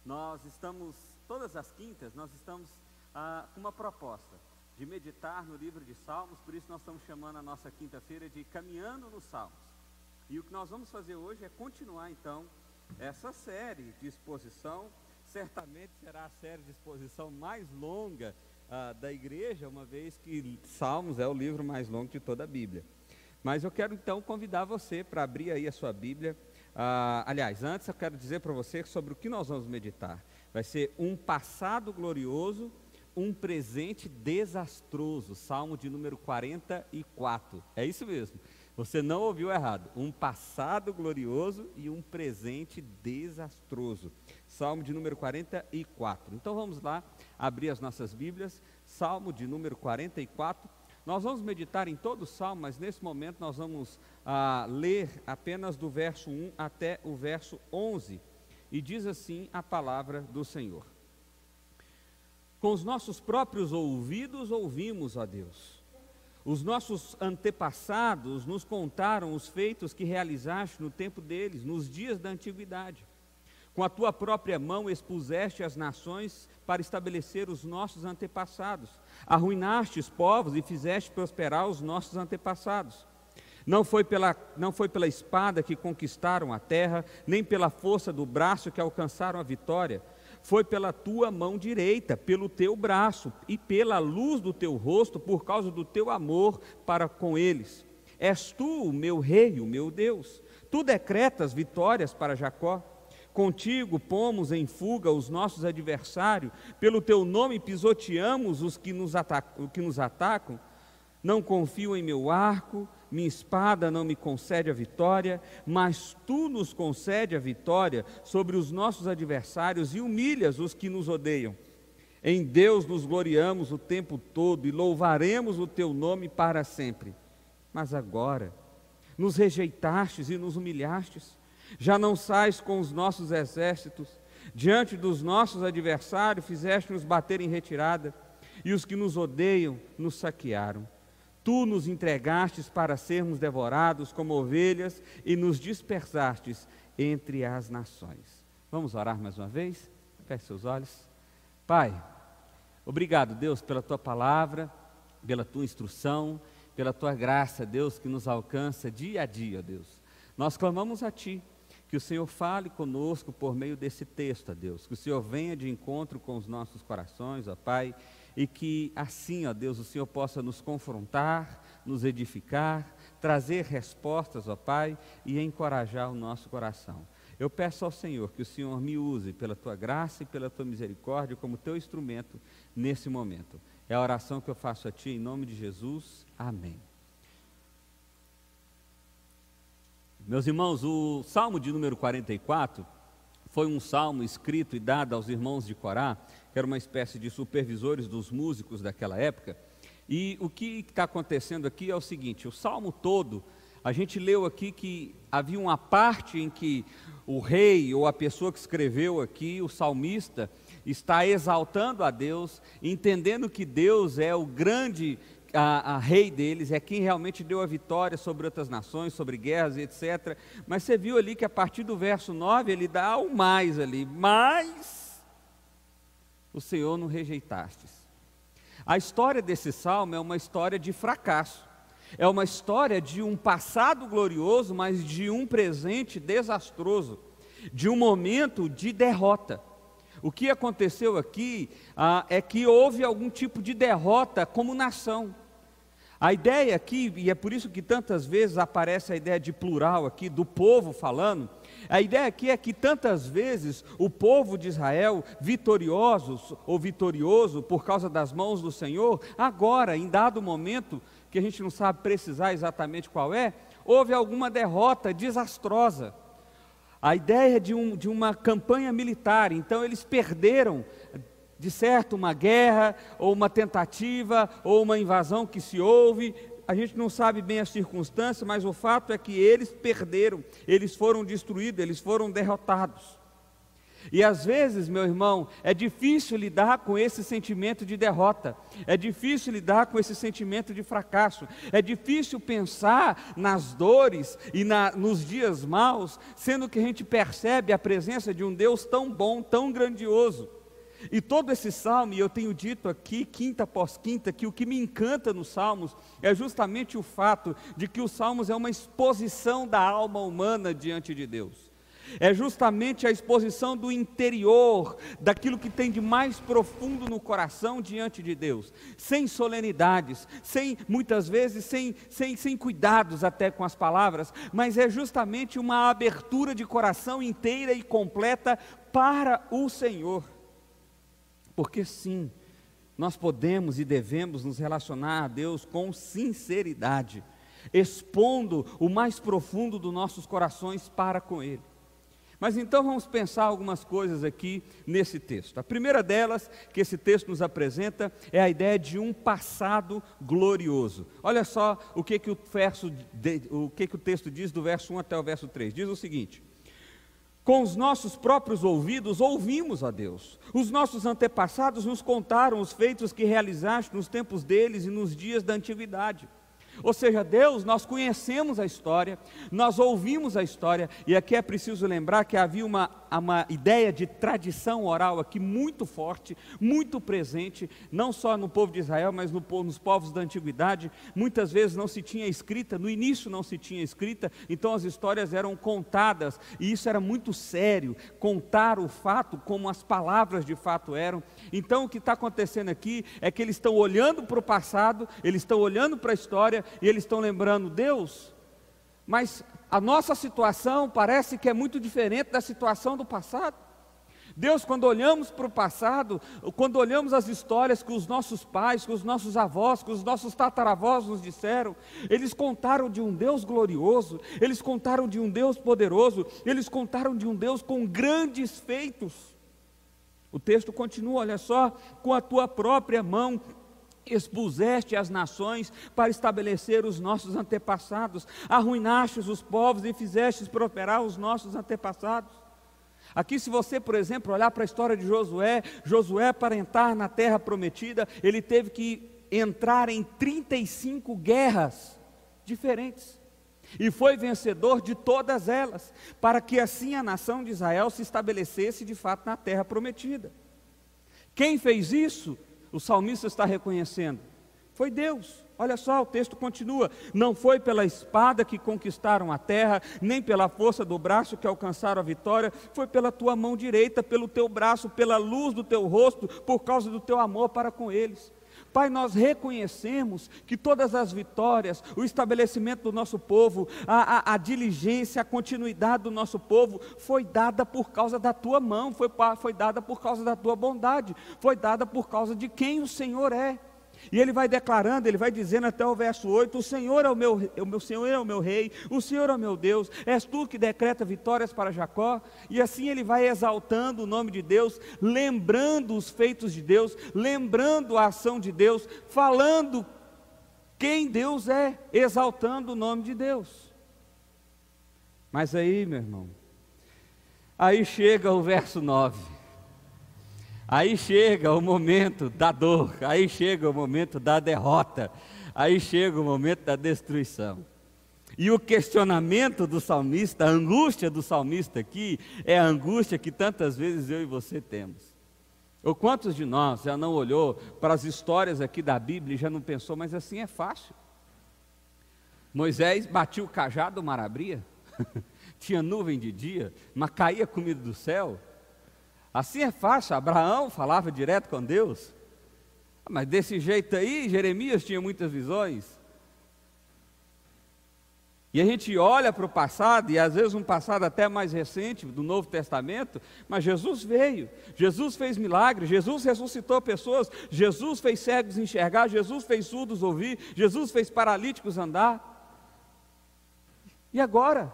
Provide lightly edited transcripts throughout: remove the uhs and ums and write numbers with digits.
Nós estamos, todas as quintas, nós estamos com uma proposta de meditar no livro de Salmos, por isso nós estamos chamando a nossa quinta-feira de Caminhando nos Salmos. E o que nós vamos fazer hoje é continuar então essa série de exposição. Certamente será a série de exposição mais longa da igreja, uma vez que Salmos é o livro mais longo de toda a Bíblia. Mas eu quero então convidar você para abrir aí a sua Bíblia. Aliás, antes eu quero dizer para você sobre o que nós vamos meditar. Vai ser um passado glorioso, um presente desastroso. Salmo de número 44. É isso mesmo. Você não ouviu errado. Um passado glorioso e um presente desastroso. Salmo de número 44. Então vamos lá abrir as nossas Bíblias. Salmo de número 44. Nós vamos meditar em todo o Salmo, mas nesse momento nós vamos ler apenas do verso 1 até o verso 11. E diz assim a palavra do Senhor. Com os nossos próprios ouvidos ouvimos, ó Deus. Os nossos antepassados nos contaram os feitos que realizaste no tempo deles, nos dias da antiguidade. Com a tua própria mão expuseste as nações para estabelecer os nossos antepassados. Arruinaste os povos e fizeste prosperar os nossos antepassados. Não foi pela espada que conquistaram a terra, nem pela força do braço que alcançaram a vitória. Foi pela tua mão direita, pelo teu braço e pela luz do teu rosto, por causa do teu amor para com eles. És tu o meu rei, o meu Deus. Tu decretas vitórias para Jacó. Contigo pomos em fuga os nossos adversários, pelo teu nome pisoteamos os que nos atacam. Não confio em meu arco, minha espada não me concede a vitória, mas tu nos concede a vitória sobre os nossos adversários e humilhas os que nos odeiam. Em Deus nos gloriamos o tempo todo e louvaremos o teu nome para sempre. Mas agora nos rejeitastes e nos humilhastes. Já não sais com os nossos exércitos, diante dos nossos adversários fizeste-nos bater em retirada, e os que nos odeiam nos saquearam. Tu nos entregastes para sermos devorados como ovelhas e nos dispersastes entre as nações. Vamos orar mais uma vez? Feche seus olhos. Pai, obrigado, Deus, pela tua palavra, pela tua instrução, pela tua graça, Deus, que nos alcança dia a dia, Deus. Nós clamamos a ti, que o Senhor fale conosco por meio desse texto, ó Deus, que o Senhor venha de encontro com os nossos corações, ó Pai, e que assim, ó Deus, o Senhor possa nos confrontar, nos edificar, trazer respostas, ó Pai, e encorajar o nosso coração. Eu peço ao Senhor que o Senhor me use pela tua graça e pela tua misericórdia como teu instrumento nesse momento. É a oração que eu faço a ti em nome de Jesus. Amém. Meus irmãos, o Salmo de número 44 foi um salmo escrito e dado aos irmãos de Corá, que era uma espécie de supervisores dos músicos daquela época. E o que está acontecendo aqui é o seguinte: o salmo todo, a gente leu aqui que havia uma parte em que o rei ou a pessoa que escreveu aqui, o salmista, está exaltando a Deus, entendendo que Deus é o grande rei deles, é quem realmente deu a vitória sobre outras nações, sobre guerras e etc. Mas você viu ali que a partir do verso 9 ele dá o mais ali, mas o Senhor não rejeitastes. A história desse salmo é uma história de fracasso, é uma história de um passado glorioso, mas de um presente desastroso, de um momento de derrota. O que aconteceu aqui é que houve algum tipo de derrota como nação. A ideia aqui, e é por isso que tantas vezes aparece a ideia de plural aqui, do povo falando, a ideia aqui é que tantas vezes o povo de Israel, vitorioso por causa das mãos do Senhor, agora, em dado momento, que a gente não sabe precisar exatamente qual é, houve alguma derrota desastrosa. A ideia de uma campanha militar, então eles perderam, de certo, uma guerra, ou uma tentativa, ou uma invasão que se houve. A gente não sabe bem as circunstâncias, mas o fato é que eles perderam, eles foram destruídos, eles foram derrotados. E às vezes, meu irmão, é difícil lidar com esse sentimento de derrota, é difícil lidar com esse sentimento de fracasso, é difícil pensar nas dores e nos dias maus, sendo que a gente percebe a presença de um Deus tão bom, tão grandioso. E todo esse salmo, e eu tenho dito aqui, quinta após quinta, que o que me encanta nos salmos é justamente o fato de que os salmos é uma exposição da alma humana diante de Deus. É justamente a exposição do interior, daquilo que tem de mais profundo no coração diante de Deus, sem solenidades, muitas vezes sem cuidados até com as palavras, mas é justamente uma abertura de coração inteira e completa para o Senhor. Porque sim, nós podemos e devemos nos relacionar a Deus com sinceridade, expondo o mais profundo dos nossos corações para com Ele. Mas então vamos pensar algumas coisas aqui nesse texto. A primeira delas que esse texto nos apresenta é a ideia de um passado glorioso. Olha só o que o texto diz do verso 1 até o verso 3. Diz o seguinte: com os nossos próprios ouvidos ouvimos a Deus. Os nossos antepassados nos contaram os feitos que realizaste nos tempos deles e nos dias da antiguidade. Ou seja, Deus, nós conhecemos a história, nós ouvimos a história, e aqui é preciso lembrar que havia uma ideia de tradição oral aqui muito forte, muito presente, não só no povo de Israel, mas nos povos da antiguidade. Muitas vezes não se tinha escrita, no início não se tinha escrita, então as histórias eram contadas, e isso era muito sério, contar o fato como as palavras de fato eram. Então o que está acontecendo aqui é que eles estão olhando para o passado, eles estão olhando para a história, e eles estão lembrando: Deus, mas a nossa situação parece que é muito diferente da situação do passado. Deus, quando olhamos para o passado, quando olhamos as histórias que os nossos pais, que os nossos avós, que os nossos tataravós nos disseram, eles contaram de um Deus glorioso, eles contaram de um Deus poderoso, eles contaram de um Deus com grandes feitos. O texto continua, olha só: com a tua própria mão expuseste as nações para estabelecer os nossos antepassados, arruinastes os povos e fizestes prosperar os nossos antepassados. Aqui, se você, por exemplo, olhar para a história de Josué, para entrar na terra prometida, ele teve que entrar em 35 guerras diferentes, e foi vencedor de todas elas, para que assim a nação de Israel se estabelecesse de fato na terra prometida. Quem fez isso? O salmista está reconhecendo: foi Deus. Olha só, o texto continua: não foi pela espada que conquistaram a terra, nem pela força do braço que alcançaram a vitória, foi pela tua mão direita, pelo teu braço, pela luz do teu rosto, por causa do teu amor para com eles. Pai, nós reconhecemos que todas as vitórias, o estabelecimento do nosso povo, a diligência, a continuidade do nosso povo, foi dada por causa da tua mão, foi dada por causa da tua bondade, foi dada por causa de quem o Senhor é. E ele vai declarando, ele vai dizendo até o verso 8: o Senhor é o Senhor é o meu rei, o Senhor é o meu Deus, és tu que decreta vitórias para Jacó. E assim ele vai exaltando o nome de Deus, lembrando os feitos de Deus, lembrando a ação de Deus, falando quem Deus é, exaltando o nome de Deus. Mas aí, meu irmão, aí chega o verso 9. Aí chega o momento da dor, aí chega o momento da derrota, aí chega o momento da destruição. E o questionamento do salmista, a angústia do salmista aqui, é a angústia que tantas vezes eu e você temos. Ou quantos de nós já não olhou para as histórias aqui da Bíblia e já não pensou: mas assim é fácil. Moisés batia o cajado, o mar abria, tinha nuvem de dia, mas caía comida do céu. Assim é fácil. Abraão falava direto com Deus, mas desse jeito aí, Jeremias tinha muitas visões. E a gente olha para o passado, e às vezes um passado até mais recente, do Novo Testamento, mas Jesus veio, Jesus fez milagres, Jesus ressuscitou pessoas, Jesus fez cegos enxergar, Jesus fez surdos ouvir, Jesus fez paralíticos andar. E agora?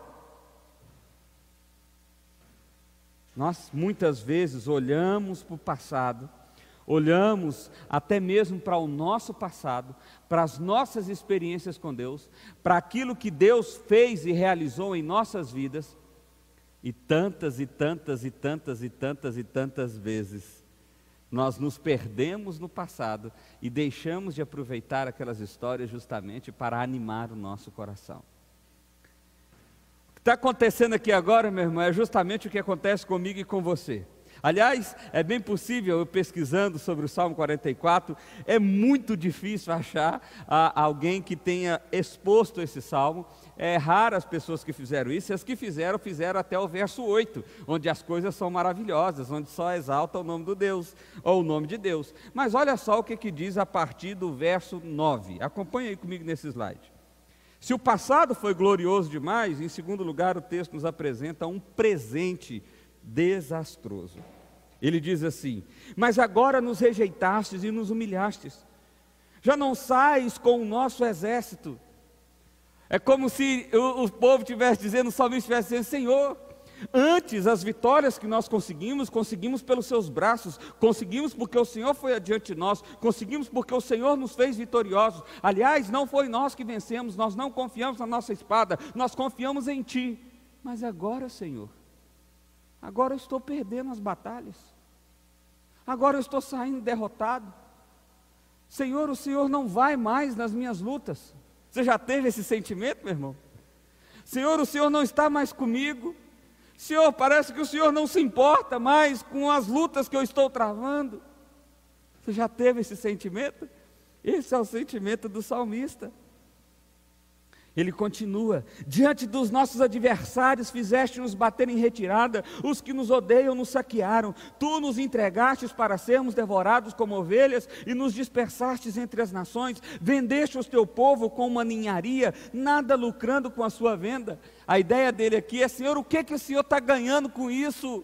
Nós muitas vezes olhamos para o passado, olhamos até mesmo para o nosso passado, para as nossas experiências com Deus, para aquilo que Deus fez e realizou em nossas vidas, E tantas vezes nós nos perdemos no passado e deixamos de aproveitar aquelas histórias justamente para animar o nosso coração. O que está acontecendo aqui agora, meu irmão, é justamente o que acontece comigo e com você. Aliás, é bem possível, eu pesquisando sobre o Salmo 44, é muito difícil achar alguém que tenha exposto esse Salmo. É raro as pessoas que fizeram isso, e as que fizeram até o verso 8, onde as coisas são maravilhosas, onde só exalta o nome do Deus, ou o nome de Deus. Mas olha só o que diz a partir do verso 9, acompanha aí comigo nesse slide. Se o passado foi glorioso demais, em segundo lugar o texto nos apresenta um presente desastroso. Ele diz assim: mas agora nos rejeitastes e nos humilhastes, já não sais com o nosso exército. É como se o povo estivesse dizendo, o salmista estivesse dizendo: Senhor, antes as vitórias que nós conseguimos pelos seus braços, conseguimos porque o Senhor foi adiante de nós, conseguimos porque o Senhor nos fez vitoriosos. Aliás, não foi nós que vencemos, nós não confiamos na nossa espada, nós confiamos em Ti. Mas agora, Senhor, agora eu estou perdendo as batalhas, agora eu estou saindo derrotado. Senhor, o Senhor não vai mais nas minhas lutas. Você já teve esse sentimento, meu irmão? Senhor, o Senhor não está mais comigo. Senhor, parece que o Senhor não se importa mais com as lutas que eu estou travando. Você já teve esse sentimento? Esse é o sentimento do salmista. Ele continua: diante dos nossos adversários fizeste-nos bater em retirada, os que nos odeiam nos saquearam, tu nos entregastes para sermos devorados como ovelhas e nos dispersastes entre as nações, vendeste o teu povo com uma ninharia, nada lucrando com a sua venda. A ideia dele aqui é: Senhor, o que o Senhor está ganhando com isso?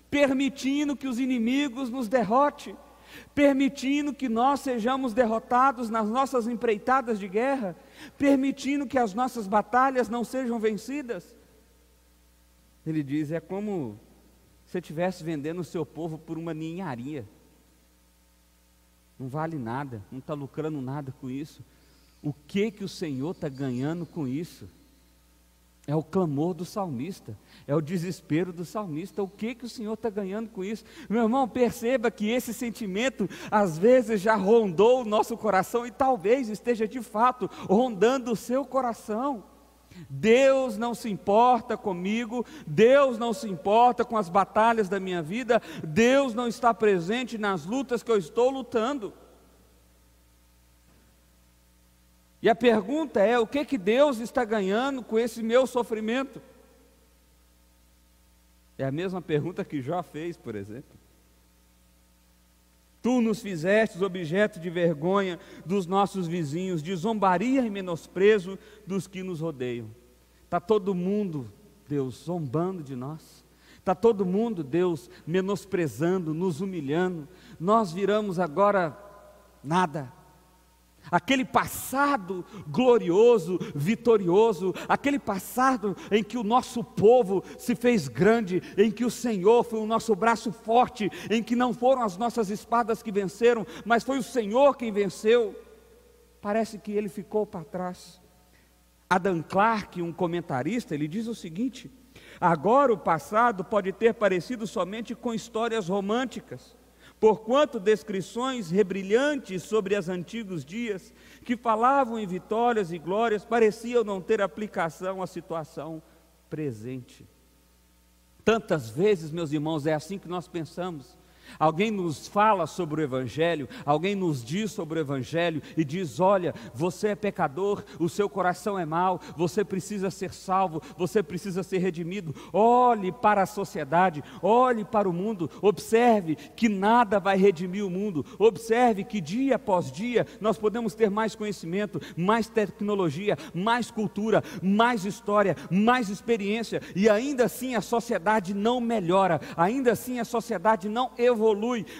Permitindo que os inimigos nos derrotem, permitindo que nós sejamos derrotados nas nossas empreitadas de guerra, permitindo que as nossas batalhas não sejam vencidas. Ele diz: é como se estivesse vendendo o seu povo por uma ninharia, não vale nada, não está lucrando nada com isso. O que o Senhor está ganhando com isso? É o clamor do salmista, é o desespero do salmista. O que o Senhor está ganhando com isso? Meu irmão, perceba que esse sentimento às vezes já rondou o nosso coração e talvez esteja de fato rondando o seu coração. Deus não se importa comigo, Deus não se importa com as batalhas da minha vida, Deus não está presente nas lutas que eu estou lutando. E a pergunta é: o que Deus está ganhando com esse meu sofrimento? É a mesma pergunta que Jó fez, por exemplo. Tu nos fizestes objeto de vergonha dos nossos vizinhos, de zombaria e menosprezo dos que nos rodeiam. Está todo mundo, Deus, zombando de nós. Está todo mundo, Deus, menosprezando, nos humilhando. Nós viramos agora nada. Aquele passado glorioso, vitorioso, aquele passado em que o nosso povo se fez grande, em que o Senhor foi o nosso braço forte, em que não foram as nossas espadas que venceram, mas foi o Senhor quem venceu, parece que ele ficou para trás. Adam Clarke, um comentarista, ele diz o seguinte: agora o passado pode ter parecido somente com histórias românticas, porquanto descrições rebrilhantes sobre os antigos dias, que falavam em vitórias e glórias, pareciam não ter aplicação à situação presente. Tantas vezes, meus irmãos, é assim que nós pensamos. Alguém nos fala sobre o Evangelho, alguém nos diz sobre o Evangelho e diz: olha, você é pecador, o seu coração é mau, você precisa ser salvo, você precisa ser redimido. Olhe para a sociedade, olhe para o mundo, observe que nada vai redimir o mundo, observe que dia após dia nós podemos ter mais conhecimento, mais tecnologia, mais cultura, mais história, mais experiência, e ainda assim a sociedade não melhora, ainda assim a sociedade não evolui.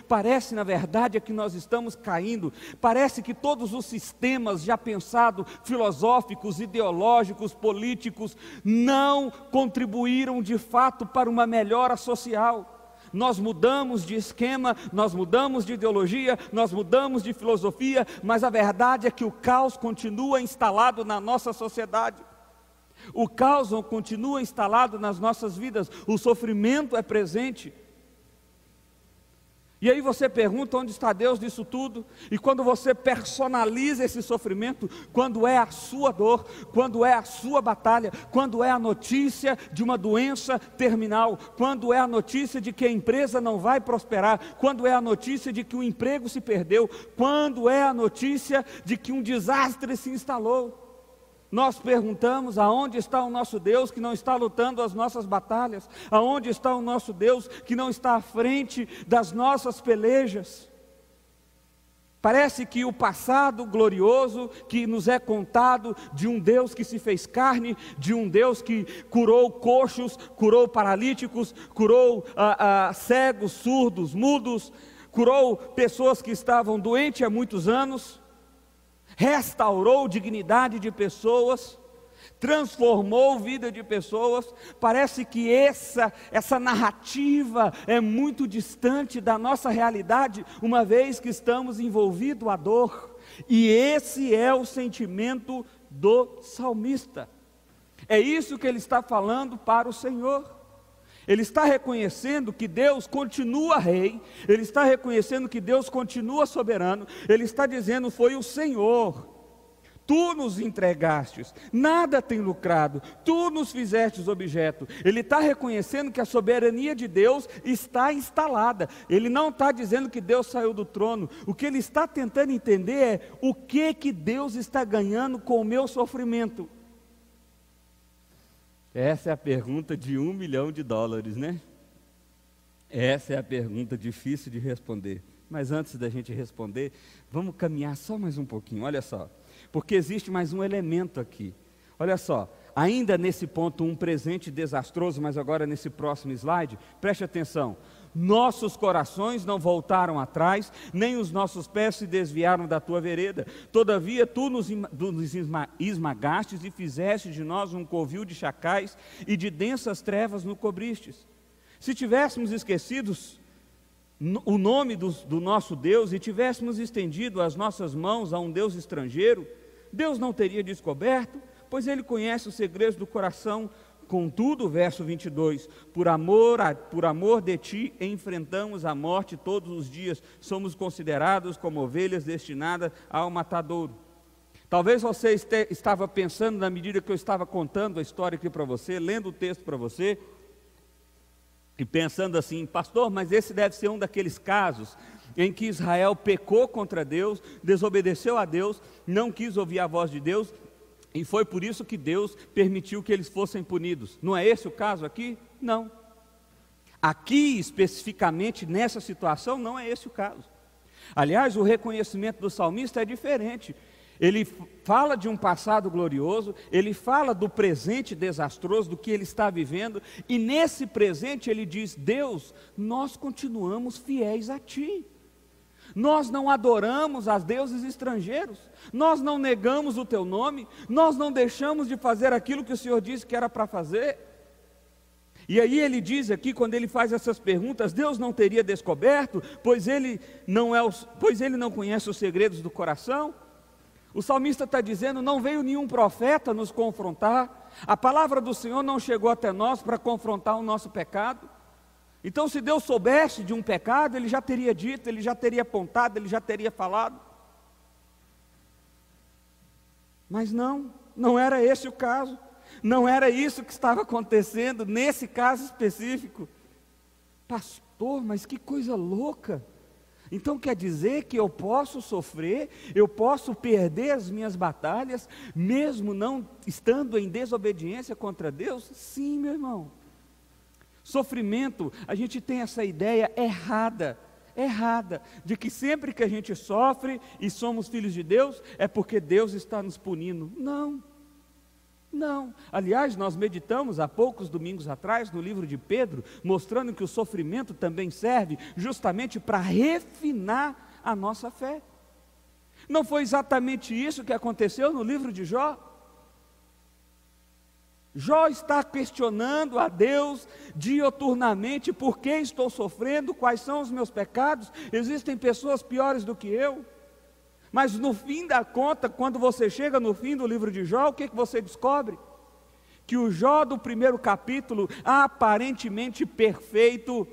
Parece, na verdade, que nós estamos caindo. Parece que todos os sistemas já pensados, filosóficos, ideológicos, políticos, não contribuíram de fato para uma melhora social. Nós mudamos de esquema, nós mudamos de ideologia, nós mudamos de filosofia, mas a verdade é que o caos continua instalado na nossa sociedade. O caos continua instalado nas nossas vidas, o sofrimento é presente. E aí você pergunta onde está Deus nisso tudo, e quando você personaliza esse sofrimento, quando é a sua dor, quando é a sua batalha, quando é a notícia de uma doença terminal, quando é a notícia de que a empresa não vai prosperar, quando é a notícia de que o emprego se perdeu, quando é a notícia de que um desastre se instalou, nós perguntamos: aonde está o nosso Deus que não está lutando as nossas batalhas? Aonde está o nosso Deus que não está à frente das nossas pelejas? Parece que o passado glorioso que nos é contado de um Deus que se fez carne, de um Deus que curou coxos, curou paralíticos, curou cegos, surdos, mudos, curou pessoas que estavam doentes há muitos anos, restaurou dignidade de pessoas, transformou a vida de pessoas. Parece que essa narrativa é muito distante da nossa realidade, uma vez que estamos envolvidos à dor. E esse é o sentimento do salmista. É isso que ele está falando para o Senhor. Ele está reconhecendo que Deus continua rei, ele está reconhecendo que Deus continua soberano, ele está dizendo: foi o Senhor, tu nos entregastes, nada tem lucrado, tu nos fizestes objeto. Ele está reconhecendo que a soberania de Deus está instalada, ele não está dizendo que Deus saiu do trono. O que ele está tentando entender é: o que Deus está ganhando com o meu sofrimento? Essa é a pergunta de $1 milhão, né? Essa é a pergunta difícil de responder. Mas antes da gente responder, vamos caminhar só mais um pouquinho, olha só. Porque existe mais um elemento aqui. Olha só, ainda nesse ponto, um presente desastroso, mas agora nesse próximo slide, preste atenção. Nossos corações não voltaram atrás, nem os nossos pés se desviaram da tua vereda. Todavia tu nos esmagastes e fizeste de nós um covil de chacais, e de densas trevas nos cobristes. Se tivéssemos esquecidos o nome do nosso Deus e tivéssemos estendido as nossas mãos a um Deus estrangeiro, Deus não teria descoberto, pois Ele conhece os segredos do coração. Contudo, verso 22, por amor de ti enfrentamos a morte todos os dias, somos considerados como ovelhas destinadas ao matadouro. Talvez você estava pensando, na medida que eu estava contando a história aqui para você, lendo o texto para você, e pensando assim: pastor, mas esse deve ser um daqueles casos em que Israel pecou contra Deus, desobedeceu a Deus, não quis ouvir a voz de Deus, e foi por isso que Deus permitiu que eles fossem punidos. Não é esse o caso aqui? Não. Aqui, especificamente nessa situação, não é esse o caso. Aliás, o reconhecimento do salmista é diferente. Ele fala de um passado glorioso, ele fala do presente desastroso, do que ele está vivendo, e nesse presente ele diz: Deus, nós continuamos fiéis a Ti. Nós não adoramos a deuses estrangeiros, nós não negamos o Teu nome, nós não deixamos de fazer aquilo que o Senhor disse que era para fazer. E aí ele diz aqui, quando ele faz essas perguntas: Deus não teria descoberto, pois ele não conhece os segredos do coração. O salmista está dizendo: não veio nenhum profeta nos confrontar, a palavra do Senhor não chegou até nós para confrontar o nosso pecado. Então, se Deus soubesse de um pecado, Ele já teria dito, Ele já teria apontado, Ele já teria falado. Mas não era esse o caso, não era isso que estava acontecendo nesse caso específico. Pastor, mas que coisa louca! Então quer dizer que eu posso sofrer, eu posso perder as minhas batalhas, mesmo não estando em desobediência contra Deus? Sim, meu irmão. Sofrimento, a gente tem essa ideia errada, de que sempre que a gente sofre e somos filhos de Deus, é porque Deus está nos punindo. Não. Aliás, nós meditamos há poucos domingos atrás no livro de Pedro, mostrando que o sofrimento também serve justamente para refinar a nossa fé. Não foi exatamente isso que aconteceu no livro de Jó? Jó está questionando a Deus dioturnamente: por que estou sofrendo, quais são os meus pecados, existem pessoas piores do que eu. Mas no fim da conta, quando você chega no fim do livro de Jó, o que você descobre? que o Jó do primeiro capítulo, aparentemente perfeito,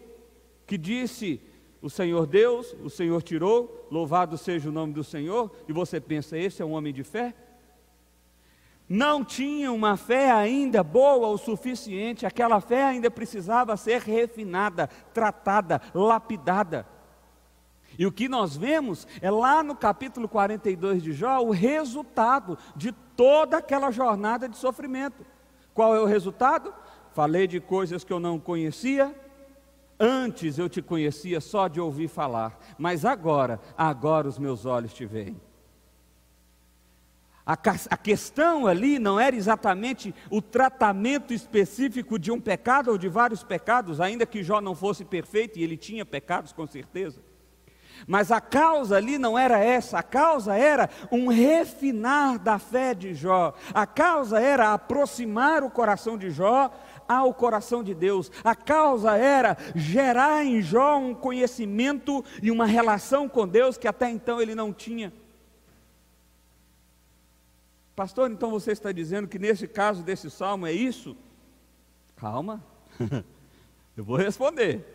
que disse: o Senhor Deus, o Senhor tirou, louvado seja o nome do Senhor, e você pensa, esse é um homem de fé? Não tinha uma fé ainda boa o suficiente, aquela fé ainda precisava ser refinada, tratada, lapidada. E o que nós vemos é lá no capítulo 42 de Jó, o resultado de toda aquela jornada de sofrimento. Qual é o resultado? Falei de coisas que eu não conhecia, antes eu te conhecia só de ouvir falar, mas agora os meus olhos te veem. A questão ali não era exatamente o tratamento específico de um pecado ou de vários pecados, ainda que Jó não fosse perfeito, e ele tinha pecados com certeza. Mas a causa ali não era essa, a causa era um refinar da fé de Jó. A causa era aproximar o coração de Jó ao coração de Deus. A causa era gerar em Jó um conhecimento e uma relação com Deus que até então ele não tinha. Pastor, então você está dizendo que nesse caso desse salmo é isso? Calma, eu vou responder.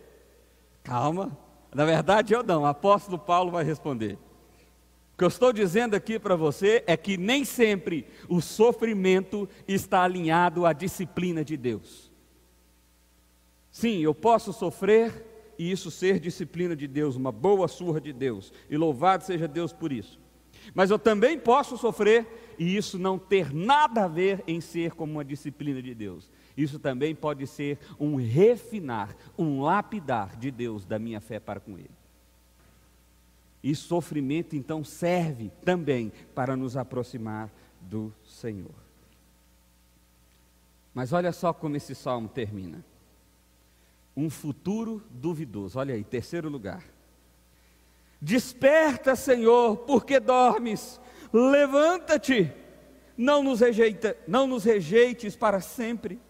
Calma, na verdade eu não, o apóstolo Paulo vai responder. O que eu estou dizendo aqui para você é que nem sempre o sofrimento está alinhado à disciplina de Deus. Sim, eu posso sofrer e isso ser disciplina de Deus, uma boa surra de Deus, e louvado seja Deus por isso. Mas eu também posso sofrer e isso não ter nada a ver em ser como uma disciplina de Deus. Isso também pode ser um refinar, um lapidar de Deus da minha fé para com Ele. E sofrimento então serve também para nos aproximar do Senhor. Mas olha só como esse salmo termina. Um futuro duvidoso. Olha aí, terceiro lugar. Desperta, Senhor, porque dormes. Levanta-te, não nos rejeites para sempre,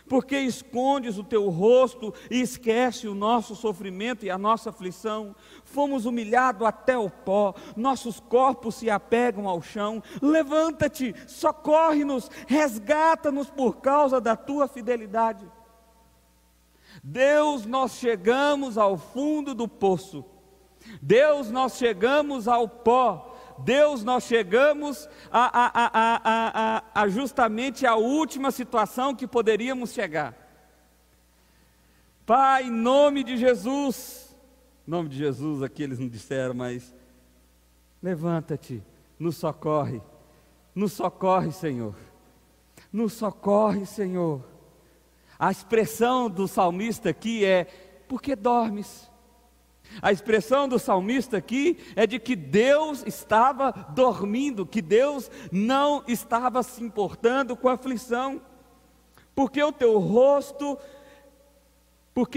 porque escondes o teu rosto e esquece o nosso sofrimento e a nossa aflição. Fomos humilhados até o pó, nossos corpos se apegam ao chão. Levanta-te, socorre-nos, resgata-nos por causa da tua fidelidade. Deus, nós chegamos ao fundo do poço. Deus, nós chegamos ao pó. Deus, nós chegamos a justamente a última situação que poderíamos chegar. Pai, em nome de Jesus, aqui eles não disseram, mas levanta-te, nos socorre, Senhor, nos socorre, Senhor. A expressão do salmista aqui é: porque dormes? A expressão do salmista aqui é de que Deus estava dormindo, que Deus não estava se importando com a aflição, porque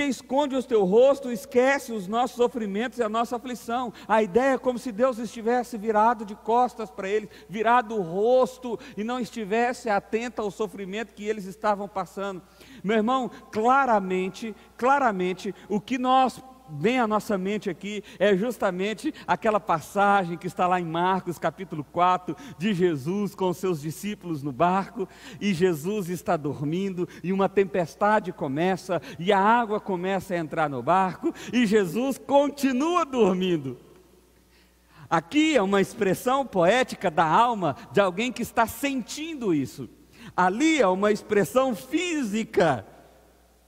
esconde o teu rosto, esquece os nossos sofrimentos e a nossa aflição. A ideia é como se Deus estivesse virado de costas para eles, virado o rosto e não estivesse atento ao sofrimento que eles estavam passando. Meu irmão, claramente, o que vem à nossa mente aqui é justamente aquela passagem que está lá em Marcos capítulo 4, de Jesus com seus discípulos no barco, e Jesus está dormindo, e uma tempestade começa, e a água começa a entrar no barco, e Jesus continua dormindo. Aqui é uma expressão poética da alma de alguém que está sentindo isso. Ali é uma expressão física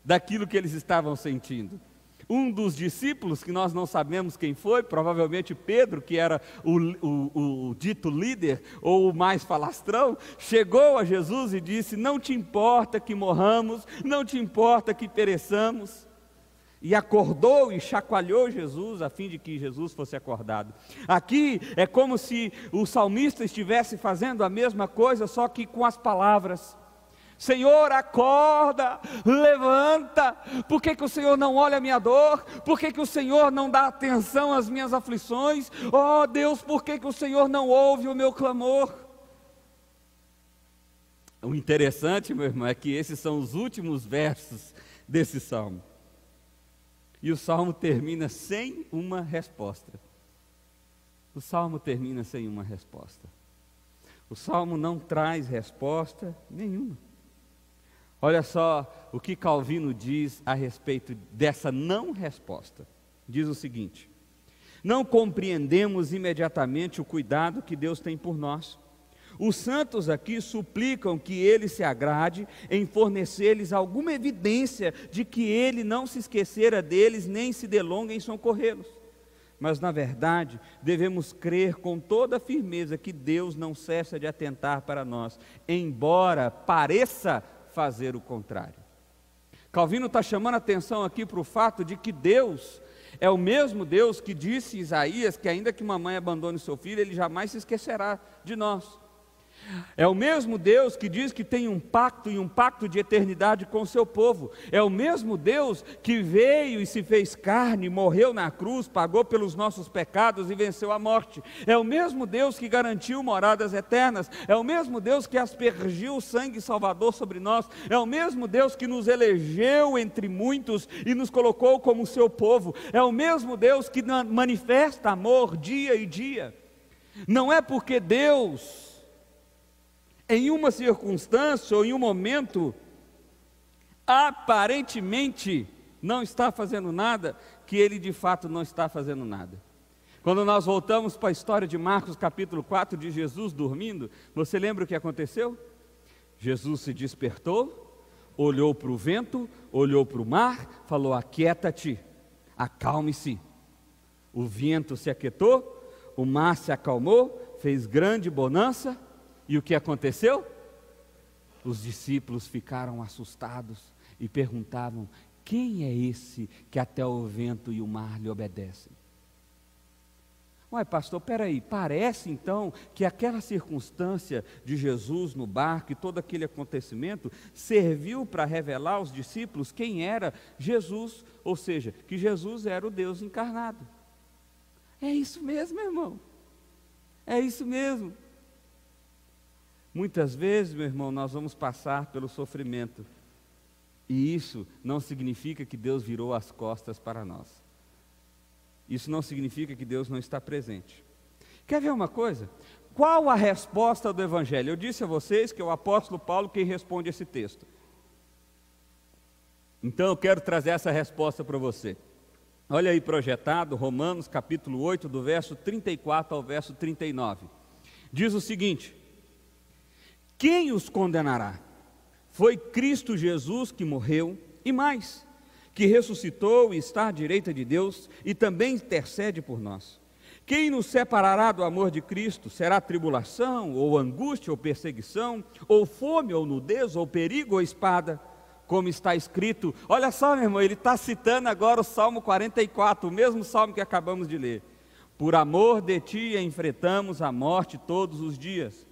daquilo que eles estavam sentindo. Um dos discípulos, que nós não sabemos quem foi, provavelmente Pedro, que era o dito líder, ou o mais falastrão, chegou a Jesus e disse: não te importa que morramos, não te importa que pereçamos. E acordou e chacoalhou Jesus, a fim de que Jesus fosse acordado. Aqui é como se o salmista estivesse fazendo a mesma coisa, só que com as palavras: Senhor, acorda, levanta. Por que o Senhor não olha a minha dor? Por que o Senhor não dá atenção às minhas aflições? Oh Deus, por que o Senhor não ouve o meu clamor? O interessante, meu irmão, é que esses são os últimos versos desse salmo. E o salmo termina sem uma resposta. O salmo termina sem uma resposta. O salmo não traz resposta nenhuma. Olha só o que Calvino diz a respeito dessa não resposta. Diz o seguinte: não compreendemos imediatamente o cuidado que Deus tem por nós. Os santos aqui suplicam que Ele se agrade em fornecer-lhes alguma evidência de que Ele não se esquecera deles, nem se delonga em socorrê-los. Mas, na verdade, devemos crer com toda a firmeza que Deus não cessa de atentar para nós, embora pareça fazer o contrário. Calvino está chamando a atenção aqui para o fato de que Deus é o mesmo Deus que disse a Isaías que ainda que mamãe abandone seu filho, Ele jamais se esquecerá de nós. É o mesmo Deus que diz que tem um pacto e um pacto de eternidade com o seu povo. É o mesmo Deus que veio e se fez carne, morreu na cruz, pagou pelos nossos pecados e venceu a morte. É o mesmo Deus que garantiu moradas eternas. É o mesmo Deus que aspergiu o sangue salvador sobre nós. É o mesmo Deus que nos elegeu entre muitos e nos colocou como seu povo. É o mesmo Deus que manifesta amor dia e dia. Não é porque Deus, em uma circunstância ou em um momento, aparentemente não está fazendo nada, que Ele de fato não está fazendo nada. Quando nós voltamos para a história de Marcos capítulo 4, de Jesus dormindo, você lembra o que aconteceu? Jesus se despertou, olhou para o vento, olhou para o mar, falou: aquieta-te, acalme-se. O vento se aquietou, o mar se acalmou, fez grande bonança. E o que aconteceu? Os discípulos ficaram assustados e perguntavam: quem é esse que até o vento e o mar lhe obedecem? Ué, pastor, peraí, parece então que aquela circunstância de Jesus no barco e todo aquele acontecimento serviu para revelar aos discípulos quem era Jesus, ou seja, que Jesus era o Deus encarnado. É isso mesmo, meu irmão, é isso mesmo. Muitas vezes, meu irmão, nós vamos passar pelo sofrimento, e isso não significa que Deus virou as costas para nós. Isso não significa que Deus não está presente. Quer ver uma coisa? Qual a resposta do Evangelho? Eu disse a vocês que é o apóstolo Paulo quem responde esse texto. Então eu quero trazer essa resposta para você. Olha aí projetado, Romanos capítulo 8, do verso 34 ao verso 39. Diz o seguinte: quem os condenará? Foi Cristo Jesus que morreu, e mais, que ressuscitou e está à direita de Deus, e também intercede por nós. Quem nos separará do amor de Cristo? Será tribulação, ou angústia, ou perseguição, ou fome, ou nudez, ou perigo, ou espada? Como está escrito, olha só, meu irmão, ele está citando agora o Salmo 44, o mesmo salmo que acabamos de ler. Por amor de ti enfrentamos a morte todos os dias.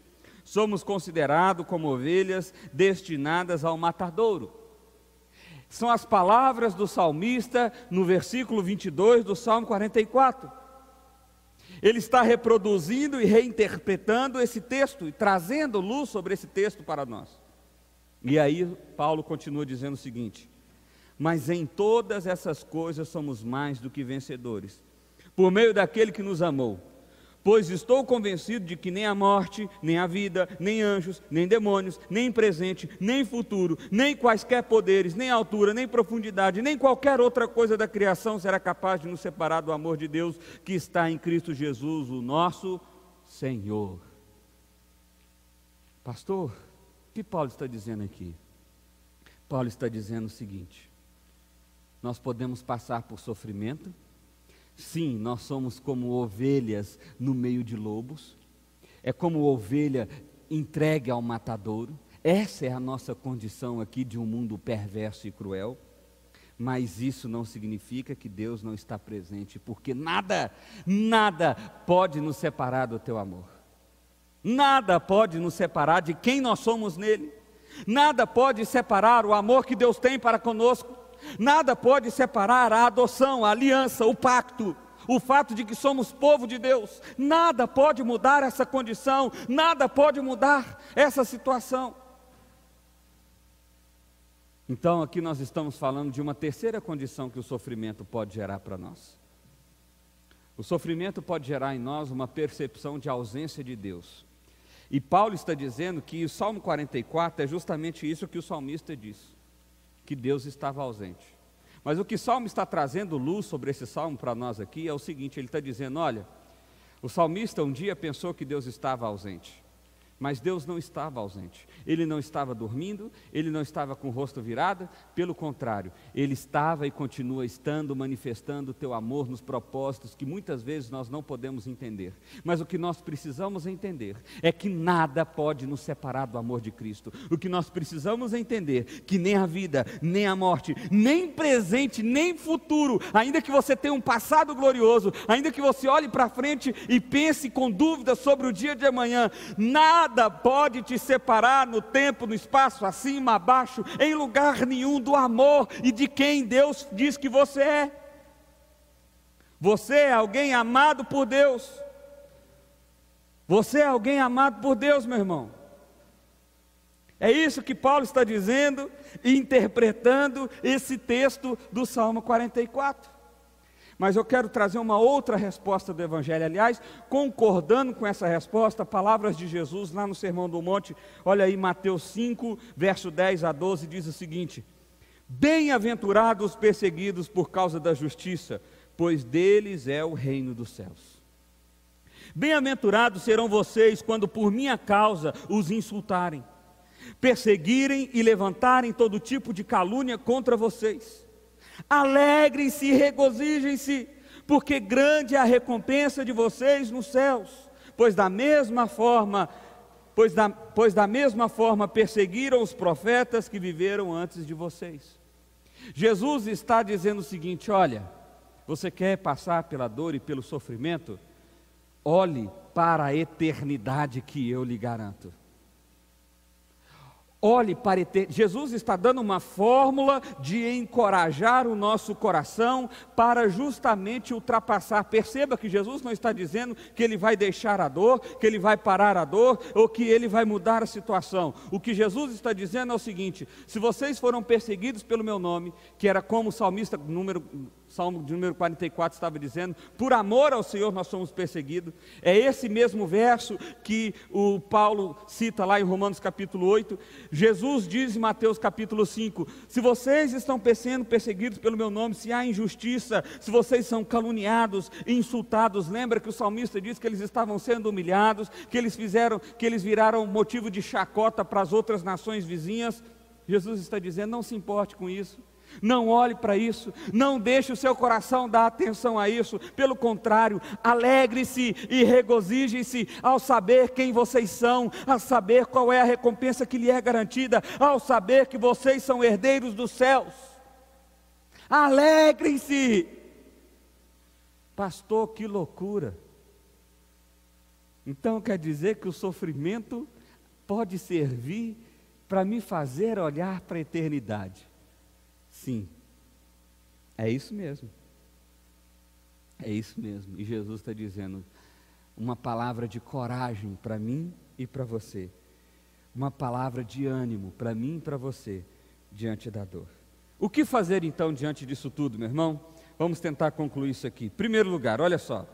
Somos considerados como ovelhas destinadas ao matadouro. São as palavras do salmista no versículo 22 do Salmo 44. Ele está reproduzindo e reinterpretando esse texto e trazendo luz sobre esse texto para nós. E aí Paulo continua dizendo o seguinte: mas em todas essas coisas somos mais do que vencedores, por meio daquele que nos amou. Pois estou convencido de que nem a morte, nem a vida, nem anjos, nem demônios, nem presente, nem futuro, nem quaisquer poderes, nem altura, nem profundidade, nem qualquer outra coisa da criação será capaz de nos separar do amor de Deus que está em Cristo Jesus, o nosso Senhor. Pastor, o que Paulo está dizendo aqui? Paulo está dizendo o seguinte: nós podemos passar por sofrimento. Sim, nós somos como ovelhas no meio de lobos. É como ovelha entregue ao matadouro. Essa é a nossa condição aqui de um mundo perverso e cruel. Mas isso não significa que Deus não está presente, porque nada pode nos separar do teu amor. Nada pode nos separar de quem nós somos nele. Nada pode separar o amor que Deus tem para conosco. Nada pode separar a adoção, a aliança, o pacto, o fato de que somos povo de Deus. Nada pode mudar essa condição, nada pode mudar essa situação. Então aqui nós estamos falando de uma terceira condição que o sofrimento pode gerar para nós. O sofrimento pode gerar em nós uma percepção de ausência de Deus. E Paulo está dizendo que o Salmo 44 é justamente isso que o salmista disse, que Deus estava ausente. Mas o que o Salmo está trazendo luz sobre esse Salmo para nós aqui é o seguinte, ele está dizendo, olha, o salmista um dia pensou que Deus estava ausente, mas Deus não estava ausente, Ele não estava dormindo, Ele não estava com o rosto virado, pelo contrário, Ele estava e continua estando, manifestando o teu amor nos propósitos que muitas vezes nós não podemos entender, mas o que nós precisamos entender é que nada pode nos separar do amor de Cristo. O que nós precisamos entender, que nem a vida, nem a morte, nem presente, nem futuro, ainda que você tenha um passado glorioso, ainda que você olhe para frente e pense com dúvidas sobre o dia de amanhã, nada pode te separar no tempo, no espaço, acima, abaixo, em lugar nenhum do amor e de quem Deus diz que você é. Você é alguém amado por Deus. Você é alguém amado por Deus, meu irmão. É isso que Paulo está dizendo, interpretando esse texto do Salmo 44. Mas eu quero trazer uma outra resposta do Evangelho, aliás, concordando com essa resposta, palavras de Jesus lá no Sermão do Monte, olha aí Mateus 5, verso 10 a 12, diz o seguinte: bem-aventurados os perseguidos por causa da justiça, pois deles é o reino dos céus. Bem-aventurados serão vocês quando por minha causa os insultarem, perseguirem e levantarem todo tipo de calúnia contra vocês. Alegrem-se e regozijem-se, porque grande é a recompensa de vocês nos céus, pois da mesma forma perseguiram os profetas que viveram antes de vocês. Jesus está dizendo o seguinte: olha, você quer passar pela dor e pelo sofrimento? Olhe para a eternidade que eu lhe garanto. Olhe para a eternidade. Jesus está dando uma fórmula de encorajar o nosso coração para justamente ultrapassar. Perceba que Jesus não está dizendo que Ele vai deixar a dor, que Ele vai parar a dor, ou que Ele vai mudar a situação. O que Jesus está dizendo é o seguinte: se vocês foram perseguidos pelo meu nome, que era como o salmista, Salmo de número 44 estava dizendo, por amor ao Senhor nós somos perseguidos. É esse mesmo verso que o Paulo cita lá em Romanos capítulo 8. Jesus diz em Mateus capítulo 5, se vocês estão sendo perseguidos pelo meu nome, se há injustiça, se vocês são caluniados, insultados, lembra que o salmista diz que eles estavam sendo humilhados, que eles viraram motivo de chacota para as outras nações vizinhas. Jesus está dizendo, não se importe com isso. Não olhe para isso, não deixe o seu coração dar atenção a isso, pelo contrário, alegre-se e regozije-se ao saber quem vocês são, ao saber qual é a recompensa que lhe é garantida, ao saber que vocês são herdeiros dos céus. Alegrem-se. Pastor, que loucura! Então quer dizer que o sofrimento pode servir para me fazer olhar para a eternidade? Sim, é isso mesmo, e Jesus está dizendo uma palavra de coragem para mim e para você, uma palavra de ânimo para mim e para você, diante da dor. O que fazer então diante disso tudo, meu irmão? Vamos tentar concluir isso aqui. Em primeiro lugar, olha só,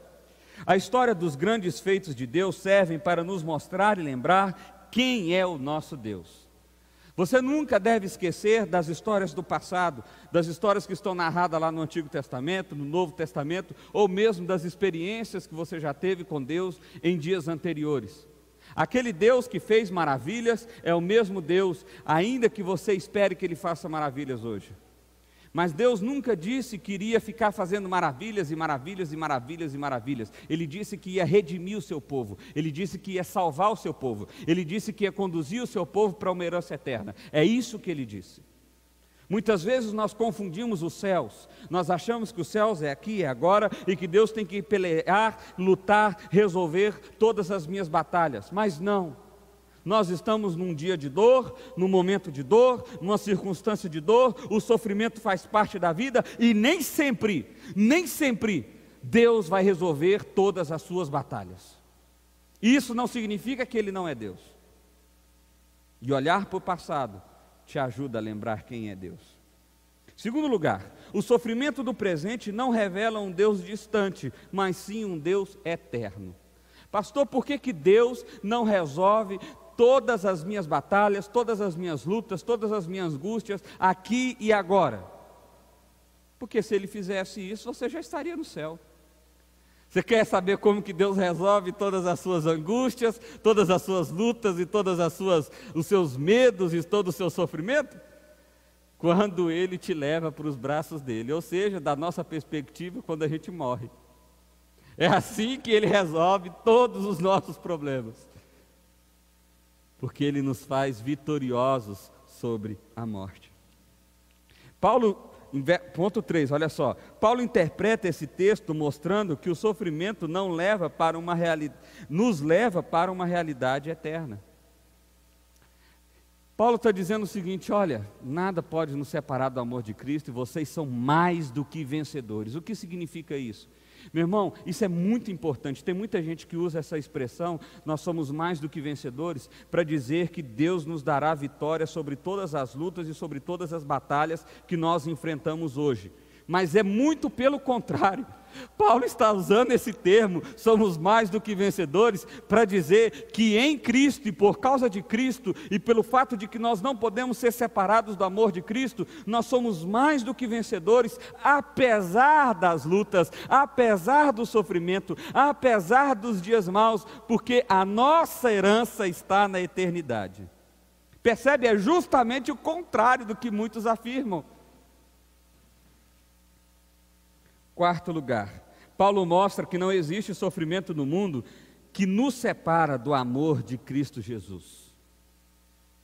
a história dos grandes feitos de Deus servem para nos mostrar e lembrar quem é o nosso Deus. Você nunca deve esquecer das histórias do passado, das histórias que estão narradas lá no Antigo Testamento, no Novo Testamento, ou mesmo das experiências que você já teve com Deus em dias anteriores. Aquele Deus que fez maravilhas é o mesmo Deus, ainda que você espere que Ele faça maravilhas hoje. Mas Deus nunca disse que iria ficar fazendo maravilhas e maravilhas e maravilhas e maravilhas. Ele disse que ia redimir o seu povo. Ele disse que ia salvar o seu povo. Ele disse que ia conduzir o seu povo para uma herança eterna. É isso que Ele disse. Muitas vezes nós confundimos os céus. Nós achamos que os céus é aqui, é agora, e que Deus tem que pelear, lutar, resolver todas as minhas batalhas. Mas não. Nós estamos num dia de dor, num momento de dor, numa circunstância de dor, o sofrimento faz parte da vida e nem sempre Deus vai resolver todas as suas batalhas. Isso não significa que Ele não é Deus. E olhar para o passado te ajuda a lembrar quem é Deus. Segundo lugar, o sofrimento do presente não revela um Deus distante, mas sim um Deus eterno. Pastor, por que Deus não resolve todas as minhas batalhas, todas as minhas lutas, todas as minhas angústias, aqui e agora? Porque se Ele fizesse isso, você já estaria no céu. Você quer saber como que Deus resolve todas as suas angústias, todas as suas lutas e todas os seus medos e todo o seu sofrimento? Quando Ele te leva para os braços dele, ou seja, da nossa perspectiva, quando a gente morre. É assim que Ele resolve todos os nossos problemas, porque Ele nos faz vitoriosos sobre a morte. Paulo, ponto 3, olha só, Paulo interpreta esse texto mostrando que o sofrimento não leva para uma nos leva para uma realidade eterna. Paulo está dizendo o seguinte: olha, nada pode nos separar do amor de Cristo e vocês são mais do que vencedores. O que significa isso? Meu irmão, isso é muito importante. Tem muita gente que usa essa expressão, nós somos mais do que vencedores, para dizer que Deus nos dará vitória sobre todas as lutas e sobre todas as batalhas que nós enfrentamos hoje. Mas é muito pelo contrário. Paulo está usando esse termo, somos mais do que vencedores, para dizer que em Cristo e por causa de Cristo e pelo fato de que nós não podemos ser separados do amor de Cristo, nós somos mais do que vencedores, apesar das lutas, apesar do sofrimento, apesar dos dias maus, porque a nossa herança está na eternidade. Percebe? É justamente o contrário do que muitos afirmam. Quarto lugar, Paulo mostra que não existe sofrimento no mundo que nos separa do amor de Cristo Jesus.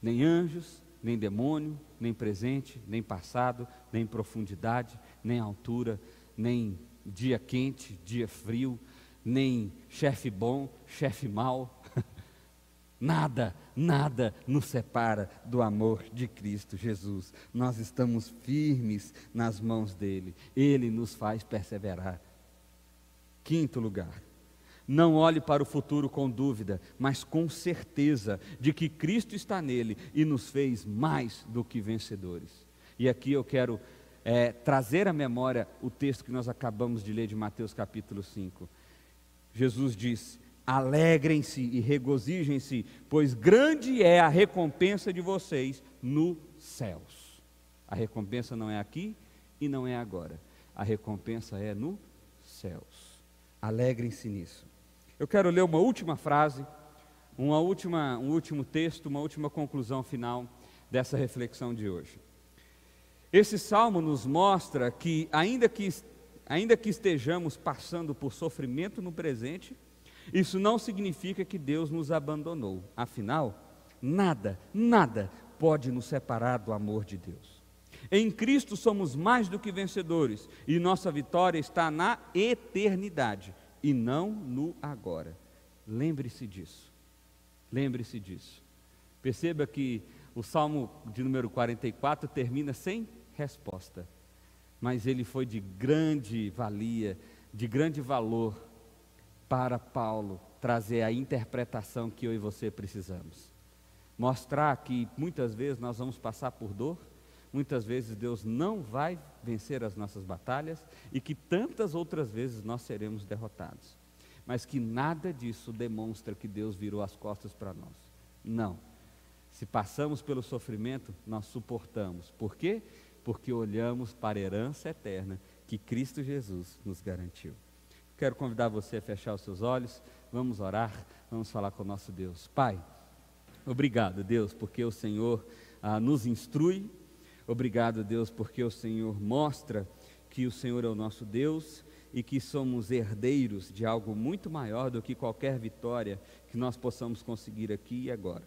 Nem anjos, nem demônio, nem presente, nem passado, nem profundidade, nem altura, nem dia quente, dia frio, nem chefe bom, chefe mau. Nada nos separa do amor de Cristo Jesus. Nós estamos firmes nas mãos dEle. Ele nos faz perseverar. Quinto lugar, não olhe para o futuro com dúvida, mas com certeza de que Cristo está nele e nos fez mais do que vencedores. E aqui eu quero trazer à memória o texto que nós acabamos de ler de Mateus capítulo 5. Jesus diz: alegrem-se e regozijem-se, pois grande é a recompensa de vocês nos céus. A recompensa não é aqui e não é agora. A recompensa é nos céus. Alegrem-se nisso. Eu quero ler uma última frase, um último texto, uma última conclusão final dessa reflexão de hoje. Esse salmo nos mostra que, ainda que estejamos passando por sofrimento no presente, isso não significa que Deus nos abandonou. Afinal, nada pode nos separar do amor de Deus. Em Cristo somos mais do que vencedores, e nossa vitória está na eternidade, e não no agora. Lembre-se disso. Lembre-se disso. Perceba que o Salmo de número 44 termina sem resposta, mas ele foi de grande valia, de grande valor, para Paulo trazer a interpretação que eu e você precisamos. Mostrar que muitas vezes nós vamos passar por dor, muitas vezes Deus não vai vencer as nossas batalhas e que tantas outras vezes nós seremos derrotados. Mas que nada disso demonstra que Deus virou as costas para nós. Não. Se passamos pelo sofrimento, nós suportamos. Por quê? Porque olhamos para a herança eterna que Cristo Jesus nos garantiu. Quero convidar você a fechar os seus olhos, vamos orar, vamos falar com o nosso Deus. Pai, obrigado, Deus, porque o Senhor nos instrui, obrigado, Deus, porque o Senhor mostra que o Senhor é o nosso Deus e que somos herdeiros de algo muito maior do que qualquer vitória que nós possamos conseguir aqui e agora.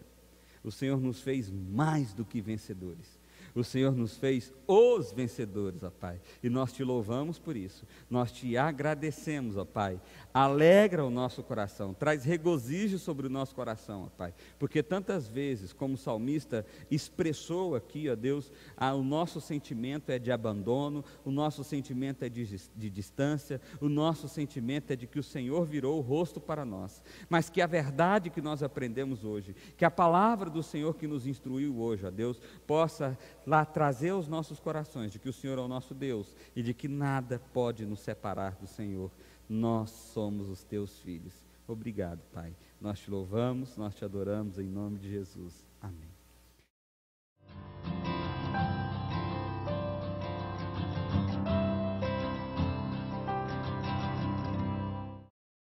O Senhor nos fez mais do que vencedores. O Senhor nos fez os vencedores, ó Pai, e nós te louvamos por isso, nós te agradecemos, ó Pai, alegra o nosso coração, traz regozijo sobre o nosso coração, ó Pai, porque tantas vezes, como o salmista expressou aqui, ó Deus, o nosso sentimento é de abandono, o nosso sentimento é de distância, o nosso sentimento é de que o Senhor virou o rosto para nós, mas que a verdade que nós aprendemos hoje, que a palavra do Senhor que nos instruiu hoje, ó Deus, possa lá trazer aos nossos corações de que o Senhor é o nosso Deus e de que nada pode nos separar do Senhor. Nós somos os teus filhos. Obrigado, Pai. Nós te louvamos, nós te adoramos em nome de Jesus. Amém.